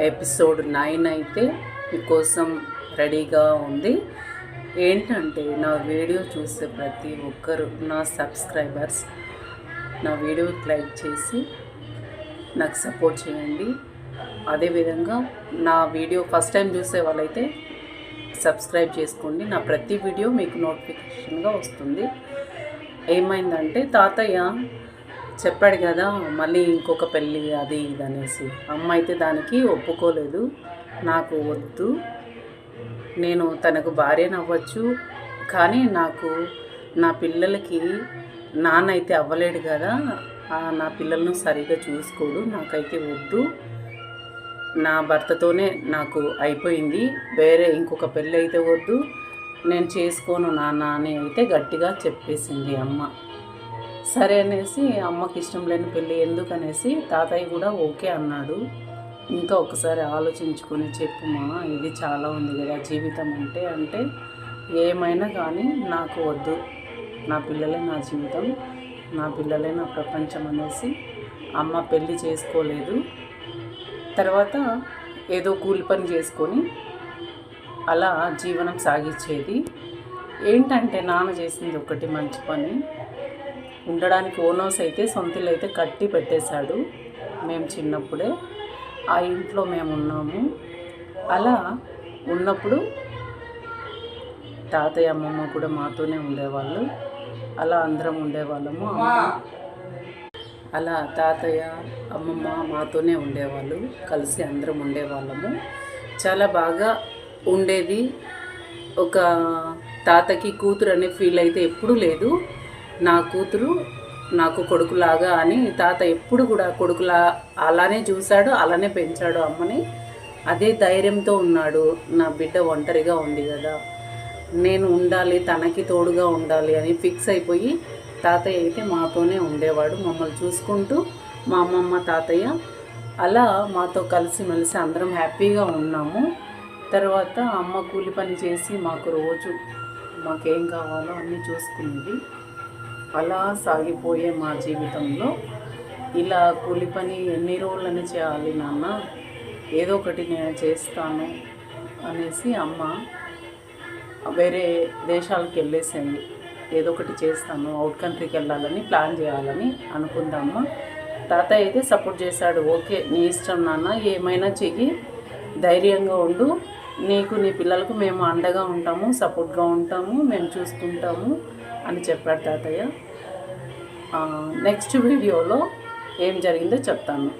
Episode 9 అయితే మీకోసం రెడీగా ఉంది. ఏంటంటే నా వీడియో చూసే ప్రతి ఒక్కరు నా సబ్స్క్రైబర్స్ నా వీడియోకి లైక్ చేసి నాకు సపోర్ట్ చేయండి. అదేవిధంగా నా వీడియో ఫస్ట్ టైం చూసే వాళ్ళైతే సబ్స్క్రైబ్ చేసుకోండి. నా ప్రతి వీడియో మీకు నోటిఫికేషన్గా వస్తుంది. ఏమైందంటే తాతయ్య చెప్పాడు కదా, మళ్ళీ ఇంకొక పెళ్ళి అది ఇది అనేసి. అమ్మ అయితే దానికి ఒప్పుకోలేదు. నాకు వద్దు, నేను తనకు భార్యను అవ్వచ్చు, కానీ నాకు నా పిల్లలకి నాన్న అయితే అవ్వలేడు కదా, నా పిల్లలను సరిగ్గా చూసుకోడు, నాకైతే వద్దు, నా భర్తతోనే నాకు అయిపోయింది, వేరే ఇంకొక పెళ్ళి అయితే వద్దు, నేను చేసుకోను నాన్న అని అయితే గట్టిగా చెప్పేసింది అమ్మ. సరే అనేసి అమ్మకి ఇష్టం లేని పెళ్ళి ఎందుకనేసి తాతయ్య కూడా ఓకే అన్నాడు. ఇంకా ఒకసారి ఆలోచించుకొని చెప్పుమా, ఇది చాలా ఉంది కదా జీవితం అంటే ఏమైనా కానీ నాకు వద్దు, నా పిల్లలే నా జీవితం, నా పిల్లలే నా ప్రపంచం అనేసి అమ్మ పెళ్ళి చేసుకోలేదు. తర్వాత ఏదో కూలి పని చేసుకొని అలా జీవనం సాగించేది. ఏంటంటే నాన్న చేసింది ఒకటి మంచి పని, ఉండడానికి ఓన్ హౌస్ అయితే సొంత ఇల్లు అయితే కట్టి పెట్టేశాడు. మేము చిన్నప్పుడే ఆ ఇంట్లో మేము ఉన్నాము. అలా ఉన్నప్పుడు తాతయ్య అమ్మమ్మ కూడా మాతోనే ఉండేవాళ్ళు. అలా అందరం ఉండేవాళ్ళము. అలా తాతయ్య అమ్మమ్మ మాతోనే ఉండేవాళ్ళు, కలిసి అందరం ఉండేవాళ్ళము. చాలా బాగా ఉండేది. ఒక తాతకి కూతురు అనే ఫీల్ అయితే ఎప్పుడూ లేదు. నా కూతురు నాకు కొడుకులాగా అని తాత ఎప్పుడు కూడా కొడుకులా అలానే చూశాడు, అలానే పెంచాడు అమ్మని. అదే ధైర్యంతో ఉన్నాడు. నా బిడ్డ ఒంటరిగా ఉంది కదా, నేను ఉండాలి, తనకి తోడుగా ఉండాలి అని ఫిక్స్ అయిపోయి తాతయ్య అయితే మాతోనే ఉండేవాడు, మమ్మల్ని చూసుకుంటూ. మా అమ్మమ్మ తాతయ్య అలా మాతో కలిసిమెలిసి అందరం హ్యాపీగా ఉన్నాము. తర్వాత అమ్మ కూలి పని చేసి మాకు రోజు మాకేం కావాలో అన్నీ చూసుకునేది. అలా సాగిపోయే మా జీవితంలో ఇలా కూలి పని ఎన్ని రోజులని చేయాలి నాన్న, ఏదో ఒకటి నేను చేస్తాను అనేసి అమ్మ వేరే దేశాలకు వెళ్ళేసింది. ఏదో ఒకటి చేస్తాను, అవుట్ కంట్రీకి వెళ్ళాలని ప్లాన్ చేయాలని అనుకుందామా. తాతయ్య అయితే సపోర్ట్ చేశాడు. ఓకే నీ ఇష్టం నాన్న, ఏమైనా చెయ్యి, ధైర్యంగా ఉండు, నీకు నీ పిల్లలకు మేము అండగా ఉంటాము, సపోర్ట్గా ఉంటాము, మేము చూసుకుంటాము అని చెప్పాడు తాతయ్య. నెక్స్ట్ వీడియోలో ఏం జరిగిందో చెప్తాను.